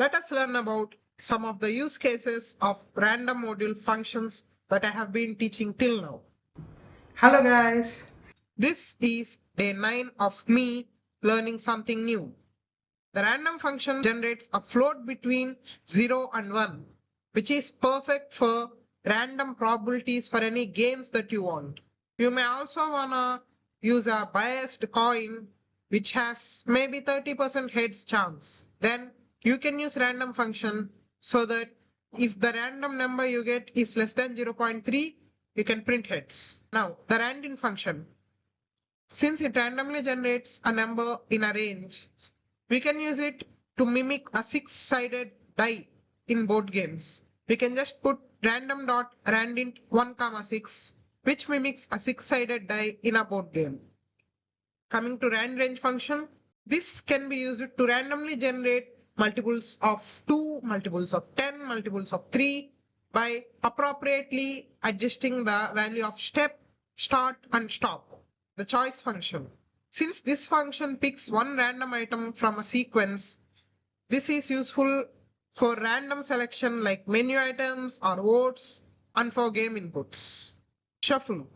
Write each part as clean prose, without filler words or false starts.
Let us learn about some of the use cases of random module functions that I have been teaching till now. Hello guys. This is day 9 of me learning something new. The random function generates a float between 0 and 1, which is perfect for random probabilities for any games that you want. You may also wanna use a biased coin which has maybe 30% heads chance. Then you can use random function so that if the random number you get is less than 0.3, you can print heads. Now, the randint function. Since it randomly generates a number in a range, we can use it to mimic a six-sided die in board games. We can just put random.randint 1,6, which mimics a six-sided die in a board game. Coming to randrange function, this can be used to randomly generate multiples of 2, multiples of 10, multiples of 3 by appropriately adjusting the value of step, start, and stop, the choice function. Since this function picks one random item from a sequence, this is useful for random selection like menu items or votes and for game inputs. Shuffle.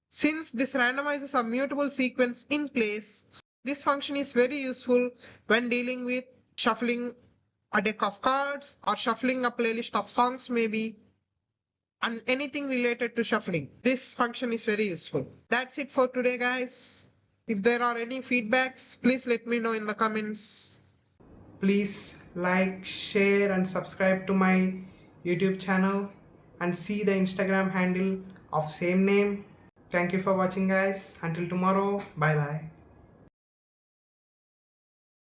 Since this randomizes a mutable sequence in place, this function is very useful when dealing with shuffling a deck of cards or shuffling a playlist of songs maybe, and anything related to shuffling. This function is very useful. That's it for today, guys. If there are any feedbacks, please let me know in the comments. Please like, share and subscribe to my YouTube channel and see the Instagram handle of same name. Thank you for watching guys. Until tomorrow. Bye bye.